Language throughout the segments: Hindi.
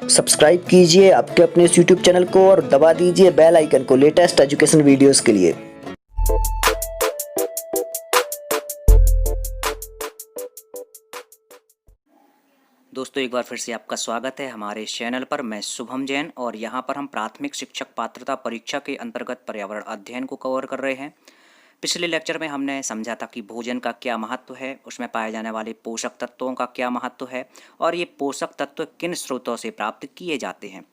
सब्सक्राइब कीजिए आपके अपने इस यूट्यूब चैनल को और दबा दीजिए बेल आइकन को लेटेस्ट एजुकेशन वीडियोस के लिए। दोस्तों एक बार फिर से आपका स्वागत है हमारे चैनल पर। मैं शुभम जैन और यहाँ पर हम प्राथमिक शिक्षक पात्रता परीक्षा के अंतर्गत पर्यावरण अध्ययन को कवर कर रहे हैं। पिछले लेक्चर में हमने समझा था कि भोजन का क्या महत्व है, उसमें पाए जाने वाले पोषक तत्वों का क्या महत्व है और ये पोषक तत्व किन स्रोतों से प्राप्त किए जाते हैं।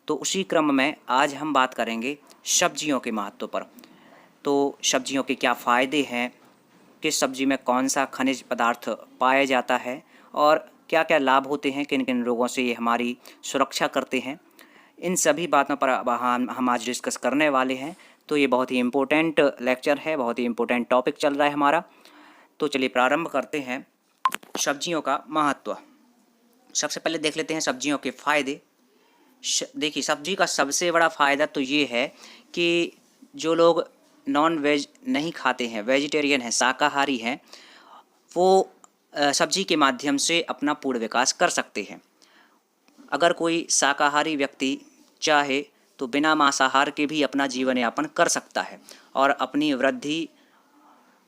तो उसी क्रम में आज हम बात करेंगे सब्जियों के महत्व पर। तो सब्जियों के क्या फ़ायदे हैं, किस सब्जी में कौन सा खनिज पदार्थ पाया जाता है और क्या क्या लाभ होते हैं, किन किन रोगों से ये हमारी सुरक्षा करते हैं, इन सभी बातों पर हम आज डिस्कस करने वाले हैं। तो ये बहुत ही इम्पोर्टेंट लेक्चर है, बहुत ही इम्पोर्टेंट टॉपिक चल रहा है हमारा। तो चलिए प्रारंभ करते हैं सब्जियों का महत्व। सबसे पहले देख लेते हैं सब्जियों के फ़ायदे। देखिए, सब्जी का सबसे बड़ा फ़ायदा तो ये है कि जो लोग नॉन वेज नहीं खाते हैं, वेजिटेरियन हैं, शाकाहारी हैं, वो सब्जी के माध्यम से अपना पूर्ण विकास कर सकते हैं। अगर कोई शाकाहारी व्यक्ति चाहे तो बिना मांसाहार के भी अपना जीवन यापन कर सकता है और अपनी वृद्धि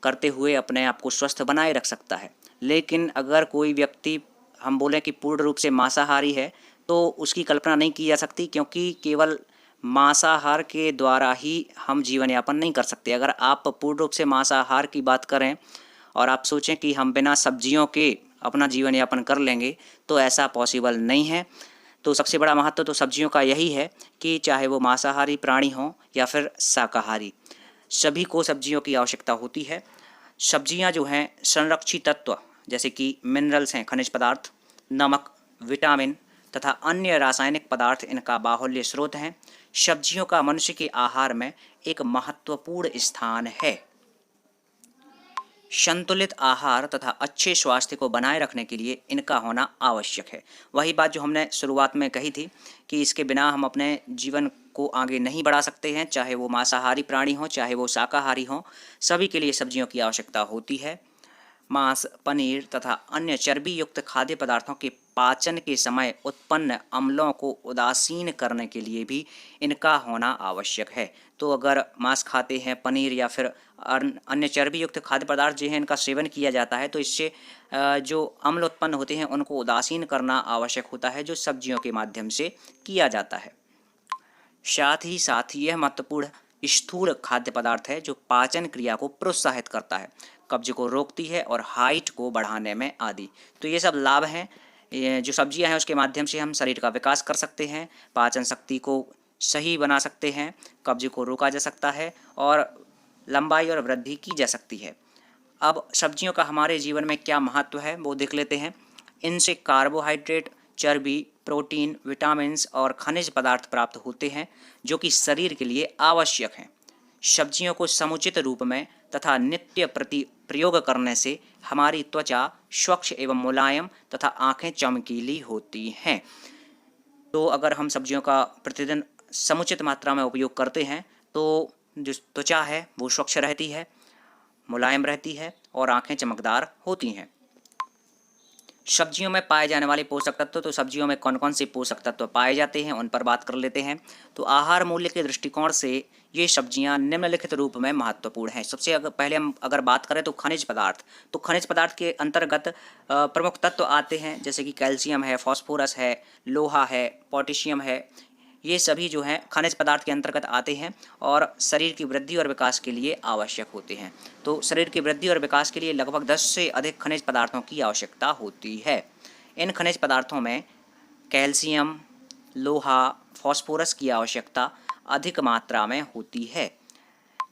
करते हुए अपने आप को स्वस्थ बनाए रख सकता है। लेकिन अगर कोई व्यक्ति हम बोलें कि पूर्ण रूप से मांसाहारी है तो उसकी कल्पना नहीं की जा सकती, क्योंकि केवल मांसाहार के द्वारा ही हम जीवन यापन नहीं कर सकते। अगर आप पूर्ण रूप से मांसाहार की बात करें और आप सोचें कि हम बिना सब्जियों के अपना जीवन यापन कर लेंगे तो ऐसा पॉसिबल नहीं है। तो सबसे बड़ा महत्व तो सब्जियों का यही है कि चाहे वो मांसाहारी प्राणी हों या फिर शाकाहारी, सभी को सब्जियों की आवश्यकता होती है। सब्जियां जो हैं संरक्षित तत्व जैसे कि मिनरल्स हैं, खनिज पदार्थ, नमक, विटामिन तथा अन्य रासायनिक पदार्थ इनका बाहुल्य स्रोत हैं। सब्जियों का मनुष्य के आहार में एक महत्वपूर्ण स्थान है। संतुलित आहार तथा अच्छे स्वास्थ्य को बनाए रखने के लिए इनका होना आवश्यक है। वही बात जो हमने शुरुआत में कही थी कि इसके बिना हम अपने जीवन को आगे नहीं बढ़ा सकते हैं, चाहे वो मांसाहारी प्राणी हो चाहे वो शाकाहारी हो, सभी के लिए सब्जियों की आवश्यकता होती है। मांस, पनीर तथा अन्य चर्बी युक्त खाद्य पदार्थों के पाचन के समय उत्पन्न अम्लों को उदासीन करने के लिए भी इनका होना आवश्यक है। तो अगर मांस खाते हैं, पनीर या फिर अन्य चर्बी युक्त खाद्य पदार्थ जो है इनका सेवन किया जाता है तो इससे जो अम्ल उत्पन्न होते हैं उनको उदासीन करना आवश्यक होता है, जो सब्जियों के माध्यम से किया जाता है। साथ ही यह महत्वपूर्ण स्थूल खाद्य पदार्थ है जो पाचन क्रिया को प्रोत्साहित करता है, कब्ज को रोकती है और हाइट को बढ़ाने में आदि। तो ये सब लाभ हैं। ये जो सब्जियां हैं उसके माध्यम से हम शरीर का विकास कर सकते हैं, पाचन शक्ति को सही बना सकते हैं, कब्ज को रोका जा सकता है और लंबाई और वृद्धि की जा सकती है। अब सब्जियों का हमारे जीवन में क्या महत्व है वो देख लेते हैं। इनसे कार्बोहाइड्रेट, चर्बी, प्रोटीन, विटामिन्स और खनिज पदार्थ प्राप्त होते हैं जो कि शरीर के लिए आवश्यक हैं। सब्जियों को समुचित रूप में तथा नित्य प्रति प्रयोग करने से हमारी त्वचा स्वच्छ एवं मुलायम तथा आँखें चमकीली होती हैं। तो अगर हम सब्जियों का प्रतिदिन समुचित मात्रा में उपयोग करते हैं तो जो त्वचा है वो स्वच्छ रहती है, मुलायम रहती है और आँखें चमकदार होती हैं। सब्जियों में पाए जाने वाले पोषक तत्व, तो सब्जियों में कौन कौन से पोषक तत्व पाए जाते हैं उन पर बात कर लेते हैं। तो आहार मूल्य के दृष्टिकोण से ये सब्जियां निम्नलिखित रूप में महत्वपूर्ण हैं। सबसे पहले हम अगर बात करें तो खनिज पदार्थ, तो खनिज पदार्थ के अंतर्गत प्रमुख तत्व आते हैं जैसे कि कैल्शियम है, फास्फोरस है, लोहा है, पोटेशियम है। ये सभी जो हैं खनिज पदार्थ के अंतर्गत आते हैं और शरीर की वृद्धि और विकास के लिए आवश्यक होते हैं। तो शरीर की वृद्धि और विकास के लिए लगभग 10 से अधिक खनिज पदार्थों की आवश्यकता होती है। इन खनिज पदार्थों में कैल्शियम, लोहा, फास्फोरस की आवश्यकता अधिक मात्रा में होती है,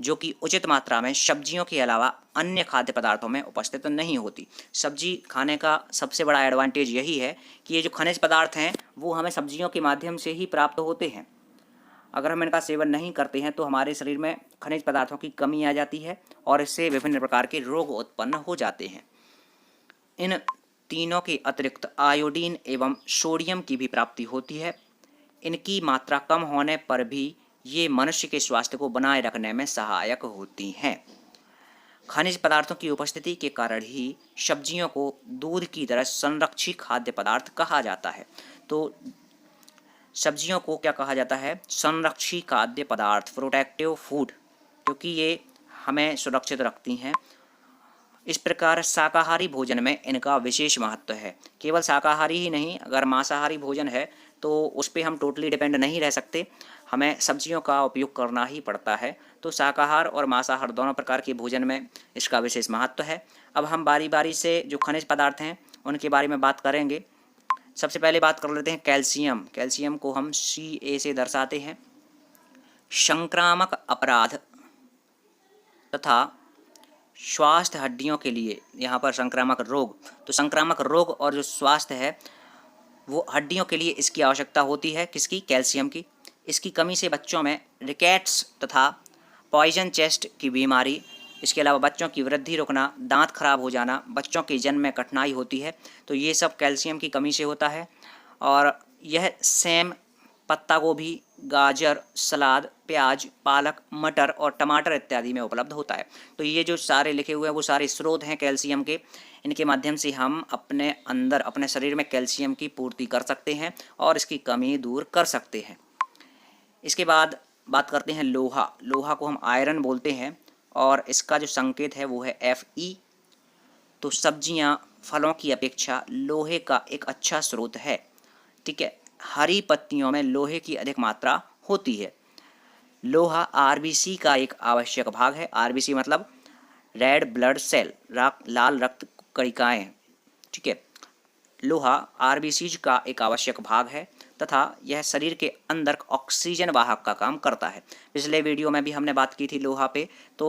जो कि उचित मात्रा में सब्जियों के अलावा अन्य खाद्य पदार्थों में उपस्थित नहीं होती। सब्जी खाने का सबसे बड़ा एडवांटेज यही है कि ये जो खनिज पदार्थ हैं वो हमें सब्जियों के माध्यम से ही प्राप्त होते हैं। अगर हम इनका सेवन नहीं करते हैं तो हमारे शरीर में खनिज पदार्थों की कमी आ जाती है और इससे विभिन्न प्रकार के रोग उत्पन्न हो जाते हैं। इन तीनों के अतिरिक्त आयोडीन एवं सोडियम की भी प्राप्ति होती है। इनकी मात्रा कम होने पर भी ये मनुष्य के स्वास्थ्य को बनाए रखने में सहायक होती हैं। खनिज पदार्थों की उपस्थिति के कारण ही सब्जियों को दूध की तरह संरक्षित खाद्य पदार्थ कहा जाता है। तो सब्जियों को क्या कहा जाता है? संरक्षी खाद्य पदार्थ, प्रोटेक्टिव फूड, क्योंकि ये हमें सुरक्षित रखती हैं। इस प्रकार शाकाहारी भोजन में इनका विशेष महत्व है। केवल शाकाहारी ही नहीं, अगर मांसाहारी भोजन है तो उस पे हम टोटली डिपेंड नहीं रह सकते, हमें सब्जियों का उपयोग करना ही पड़ता है। तो शाकाहार और मांसाहार दोनों प्रकार के भोजन में इसका विशेष महत्व है। अब हम बारी बारी से जो खनिज पदार्थ हैं उनके बारे में बात करेंगे। सबसे पहले बात कर लेते हैं कैल्शियम। कैल्शियम को हम Ca से दर्शाते हैं। संक्रामक अपराध तथा स्वास्थ्य हड्डियों के लिए, यहाँ पर संक्रामक रोग, तो संक्रामक रोग और जो स्वास्थ्य है वो हड्डियों के लिए इसकी आवश्यकता होती है। किसकी? कैल्शियम की। इसकी कमी से बच्चों में रिकेट्स तथा पॉइजन चेस्ट की बीमारी, इसके अलावा बच्चों की वृद्धि रुकना, दांत खराब हो जाना, बच्चों के जन्म में कठिनाई होती है, तो ये सब कैल्शियम की कमी से होता है। और यह सेम, पत्ता गोभी, गाजर, सलाद, प्याज, पालक, मटर और टमाटर इत्यादि में उपलब्ध होता है। तो ये जो सारे लिखे हुए हैं वो सारे स्रोत हैं कैल्शियम के। इनके माध्यम से हम अपने अंदर, अपने शरीर में कैल्शियम की पूर्ति कर सकते हैं और इसकी कमी दूर कर सकते हैं। इसके बाद बात करते हैं लोहा। लोहा को हम आयरन बोलते हैं और इसका जो संकेत है वो है Fe। तो सब्जियां, फलों की अपेक्षा लोहे का एक अच्छा स्रोत है। ठीक है, हरी पत्तियों में लोहे की अधिक मात्रा होती है। लोहा आरबीसी का एक आवश्यक भाग है। आरबीसी मतलब रेड ब्लड सेल, लाल रक्त कणिकाएं। ठीक है, लोहा आरबीसीज का एक आवश्यक भाग है तथा यह शरीर के अंदर ऑक्सीजन वाहक का काम करता है। पिछले वीडियो में भी हमने बात की थी लोहा पे। तो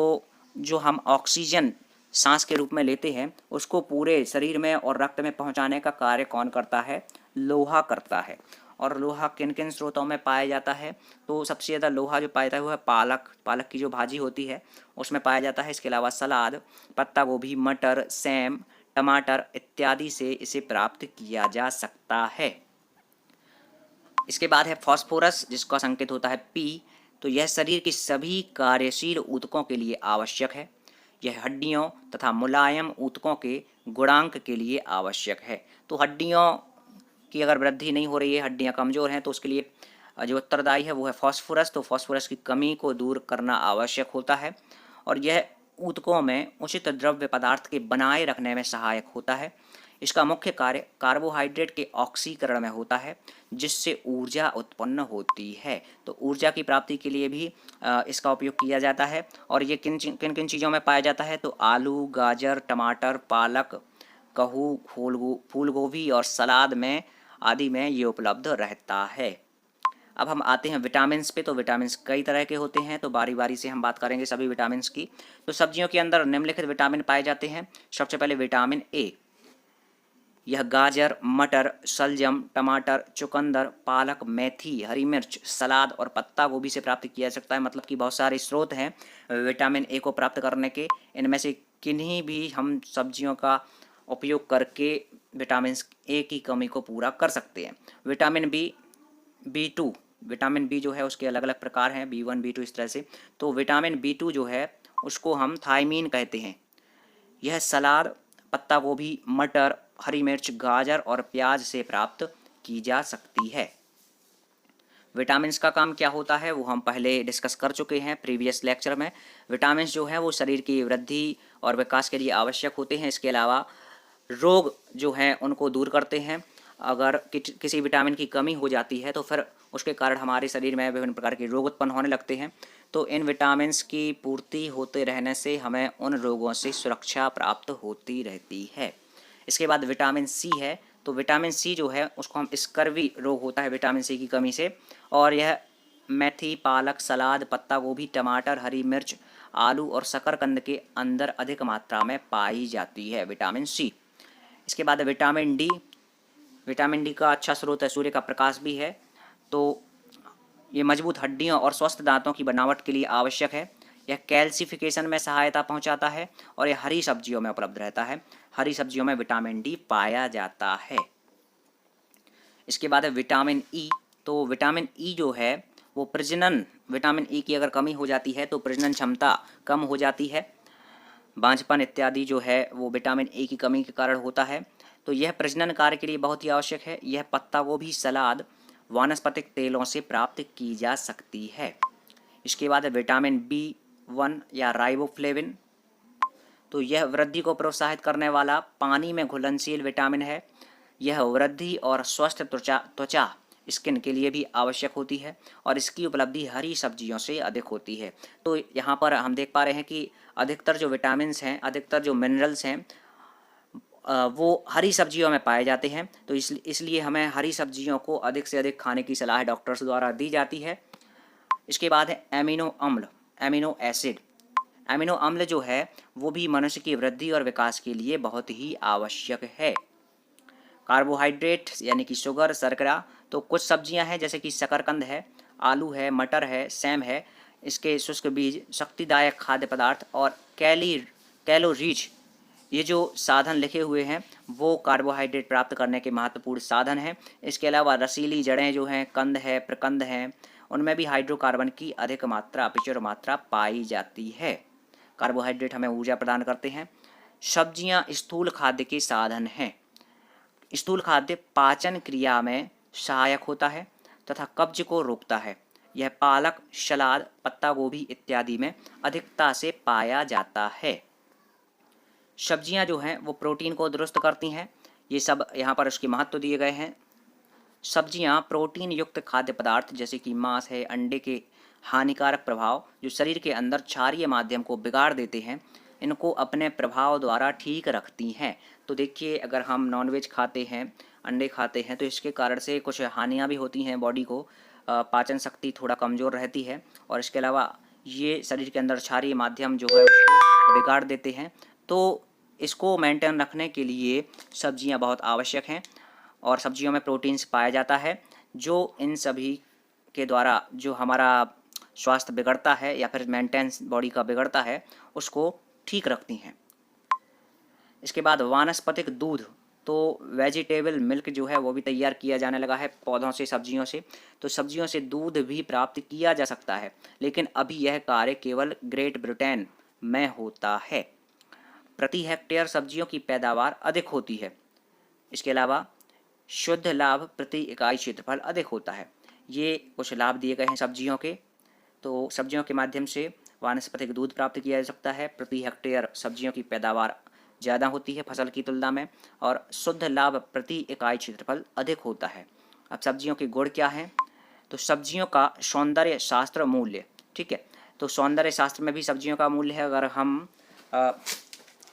जो हम ऑक्सीजन सांस के रूप में लेते हैं उसको पूरे शरीर में और रक्त में पहुंचाने का कार्य कौन करता है? लोहा करता है। और लोहा किन किन स्रोतों में पाया जाता है? तो सबसे ज़्यादा लोहा जो पाया जाता है वो है पालक की जो भाजी होती है उसमें पाया जाता है। इसके अलावा सलाद, पत्ता गोभी, मटर, सेम, टमाटर इत्यादि से इसे प्राप्त किया जा सकता है। इसके बाद है फास्फोरस, जिसका संकेत होता है P। तो यह शरीर की सभी कार्यशील ऊतकों के लिए आवश्यक है। यह हड्डियों तथा मुलायम ऊतकों के गुणांक के लिए आवश्यक है। तो हड्डियों की अगर वृद्धि नहीं हो रही है, हड्डियां कमज़ोर हैं, तो उसके लिए जो उत्तरदायी है वो है फास्फोरस। तो फास्फोरस की कमी को दूर करना आवश्यक होता है और यह ऊतकों में उचित द्रव्य पदार्थ के बनाए रखने में सहायक होता है। इसका मुख्य कार्य कार्बोहाइड्रेट के ऑक्सीकरण में होता है जिससे ऊर्जा उत्पन्न होती है। तो ऊर्जा की प्राप्ति के लिए भी इसका उपयोग किया जाता है। और ये किन किन चीज़ों में पाया जाता है? तो आलू, गाजर, टमाटर, पालक, कहू, फूल गोभी और सलाद में आदि में ये उपलब्ध रहता है। अब हम आते हैं विटामिन्स पे। तो विटामिन्स कई तरह के होते हैं, तो बारी बारी से हम बात करेंगे सभी विटामिन्स की। तो सब्जियों के अंदर निम्नलिखित विटामिन पाए जाते हैं। सबसे पहले विटामिन ए। यह गाजर, मटर, शलजम, टमाटर, चुकंदर, पालक, मेथी, हरी मिर्च, सलाद और पत्ता गोभी से प्राप्त किया जा सकता है। मतलब कि बहुत सारे स्रोत हैं विटामिन ए को प्राप्त करने के। इनमें से किन्हीं भी हम सब्जियों का उपयोग करके विटामिन ए की कमी को पूरा कर सकते हैं। विटामिन B2, विटामिन बी जो है उसके अलग अलग प्रकार हैं, B1, B2 इस तरह से। तो विटामिन B2 जो है उसको हम थायमीन कहते हैं। यह सलाद, पत्ता गोभी, मटर, हरी मिर्च, गाजर और प्याज से प्राप्त की जा सकती है। विटामिन्स का काम क्या होता है वो हम पहले डिस्कस कर चुके हैं प्रीवियस लेक्चर में। विटामिन्स जो है वो शरीर की वृद्धि और विकास के लिए आवश्यक होते हैं। इसके अलावा रोग जो हैं उनको दूर करते हैं। अगर किसी विटामिन की कमी हो जाती है तो फिर उसके कारण हमारे शरीर में विभिन्न प्रकार के रोग उत्पन्न होने लगते हैं। तो इन विटामिन्स की पूर्ति होते रहने से हमें उन रोगों से सुरक्षा प्राप्त होती रहती है। इसके बाद विटामिन सी है। तो विटामिन सी जो है उसको हम स्कर्वी रोग होता है विटामिन सी की कमी से, और यह मेथी, पालक, सलाद, पत्ता गोभी, टमाटर, हरी मिर्च, आलू और शकरकंद के अंदर अधिक मात्रा में पाई जाती है विटामिन सी। इसके बाद विटामिन डी। विटामिन डी का अच्छा स्रोत है, सूर्य का प्रकाश भी है। तो ये मजबूत हड्डियों और स्वस्थ दांतों की बनावट के लिए आवश्यक है। यह कैल्सिफिकेशन में सहायता पहुंचाता है और यह हरी सब्जियों में उपलब्ध रहता है। हरी सब्जियों में विटामिन डी पाया जाता है। इसके बाद है विटामिन ई। तो विटामिन ई जो है वो प्रजनन, विटामिन ई की अगर कमी हो जाती है तो प्रजनन क्षमता कम हो जाती है। बांझपन इत्यादि जो है वो विटामिन ए की कमी के कारण होता है। तो यह प्रजनन कार्य के लिए बहुत ही आवश्यक है। यह पत्ता गोभी, सलाद, वानस्पतिक तेलों से प्राप्त की जा सकती है। इसके बाद है विटामिन B1 या राइबोफ्लेविन। तो यह वृद्धि को प्रोत्साहित करने वाला पानी में घुलनशील विटामिन है। यह वृद्धि और स्वस्थ त्वचा स्किन के लिए भी आवश्यक होती है और इसकी उपलब्धि हरी सब्जियों से अधिक होती है। तो यहाँ पर हम देख पा रहे हैं कि अधिकतर जो विटामिन्स हैं, अधिकतर जो मिनरल्स हैं, वो हरी सब्जियों में पाए जाते हैं। तो इसलिए हमें हरी सब्जियों को अधिक से अधिक खाने की सलाह डॉक्टर्स द्वारा दी जाती है। इसके बाद है एमिनो अम्ल, एमिनो एसिड। एमिनो अम्ल जो है वो भी मनुष्य की वृद्धि और विकास के लिए बहुत ही आवश्यक है। कार्बोहाइड्रेट यानी कि शुगर, शर्करा। तो कुछ सब्जियां हैं जैसे कि शकरकंद है, आलू है, मटर है, सेम है, इसके शुष्क बीज, शक्तिदायक खाद्य पदार्थ और कैलोरीज, ये जो साधन लिखे हुए हैं वो कार्बोहाइड्रेट प्राप्त करने के महत्वपूर्ण साधन हैं। इसके अलावा रसीली जड़ें जो हैं, कंद है, प्रकंद हैं, उनमें भी हाइड्रोकार्बन की अधिक मात्रा, प्रचुर मात्रा पाई जाती है। कार्बोहाइड्रेट हमें ऊर्जा प्रदान करते हैं। सब्जियां स्थूल खाद्य के साधन हैं। स्थूल खाद्य पाचन क्रिया में सहायक होता है तथा कब्ज को रोकता है। यह पालक, सलाद, पत्ता गोभी इत्यादि में अधिकता से पाया जाता है। सब्जियां जो हैं वो प्रोटीन को दुरुस्त करती हैं। ये सब यहाँ पर उसके महत्व दिए गए हैं। सब्जियां प्रोटीन युक्त खाद्य पदार्थ जैसे कि मांस है, अंडे के हानिकारक प्रभाव जो शरीर के अंदर क्षारीय माध्यम को बिगाड़ देते हैं, इनको अपने प्रभाव द्वारा ठीक रखती हैं। तो देखिए, अगर हम नॉनवेज खाते हैं, अंडे खाते हैं, तो इसके कारण से कुछ हानियाँ भी होती हैं बॉडी को। पाचन शक्ति थोड़ा कमज़ोर रहती है और इसके अलावा ये शरीर के अंदर क्षारीय माध्यम जो है उसको बिगाड़ देते हैं। तो इसको मेंटेन रखने के लिए सब्जियां बहुत आवश्यक हैं और सब्जियों में प्रोटीन्स पाया जाता है जो इन सभी के द्वारा जो हमारा स्वास्थ्य बिगड़ता है या फिर मेंटेनेंस बॉडी का बिगड़ता है उसको ठीक रखती हैं। इसके बाद वानस्पतिक दूध, तो वेजिटेबल मिल्क जो है वो भी तैयार किया जाने लगा है पौधों से, सब्जियों से। तो सब्जियों से दूध भी प्राप्त किया जा सकता है, लेकिन अभी यह कार्य केवल ग्रेट ब्रिटेन में होता है। प्रति हेक्टेयर सब्जियों की पैदावार अधिक होती है। इसके अलावा शुद्ध लाभ प्रति इकाई क्षेत्रफल अधिक होता है। ये कुछ लाभ दिए गए हैं सब्जियों के। तो सब्जियों के माध्यम से वानस्पतिक दूध प्राप्त किया जा सकता है, प्रति हेक्टेयर सब्जियों की पैदावार ज़्यादा होती है फसल की तुलना में, और शुद्ध लाभ प्रति इकाई क्षेत्रफल अधिक होता है। अब सब्जियों के गुण क्या हैं? तो सब्जियों का सौंदर्य शास्त्र मूल्य, ठीक है। तो सौंदर्य शास्त्र में भी सब्जियों का मूल्य है। अगर हम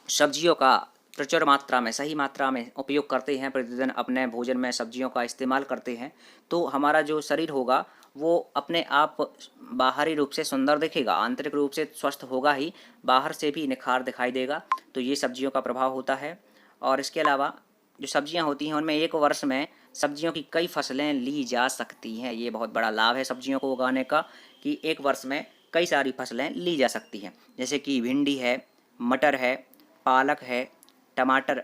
सब्जियों का प्रचुर मात्रा में, सही मात्रा में उपयोग करते हैं, प्रतिदिन अपने भोजन में सब्जियों का इस्तेमाल करते हैं, तो हमारा जो शरीर होगा वो अपने आप बाहरी रूप से सुंदर दिखेगा, आंतरिक रूप से स्वस्थ होगा ही, बाहर से भी निखार दिखाई देगा। तो ये सब्जियों का प्रभाव होता है। और इसके अलावा जो सब्जियां होती हैं उनमें एक वर्ष में सब्जियों की कई फसलें ली जा सकती हैं। ये बहुत बड़ा लाभ है सब्जियों को उगाने का कि एक वर्ष में कई सारी फसलें ली जा सकती हैं, जैसे कि भिंडी है, मटर है, पालक है, टमाटर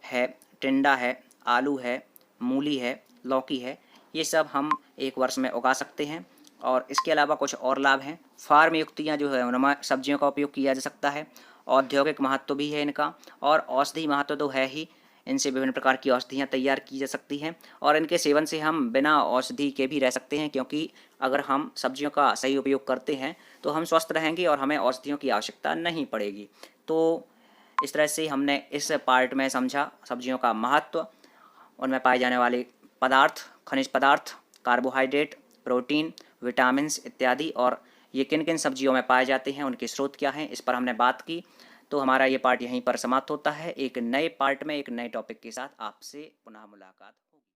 है, टिंडा है, आलू है, मूली है, लौकी है। ये सब हम एक वर्ष में उगा सकते हैं। और इसके अलावा कुछ और लाभ हैं। फार्म युक्तियाँ जो है उनमें सब्जियों का उपयोग किया जा सकता है। औद्योगिक महत्व भी है इनका, और औषधि महत्व तो है ही। इनसे विभिन्न प्रकार की औषधियाँ तैयार की जा सकती हैं और इनके सेवन से हम बिना औषधि के भी रह सकते हैं, क्योंकि अगर हम सब्जियों का सही उपयोग करते हैं तो हम स्वस्थ रहेंगे और हमें औषधियों की आवश्यकता नहीं पड़ेगी। तो इस तरह से हमने इस पार्ट में समझा सब्जियों का महत्व, उनमें पाए जाने वाले पदार्थ, खनिज पदार्थ, कार्बोहाइड्रेट, प्रोटीन, विटामिन्स इत्यादि, और ये किन किन सब्जियों में पाए जाते हैं, उनके स्रोत क्या हैं, इस पर हमने बात की। तो हमारा ये पार्ट यहीं पर समाप्त होता है। एक नए पार्ट में एक नए टॉपिक के साथ आपसे पुनः मुलाकात।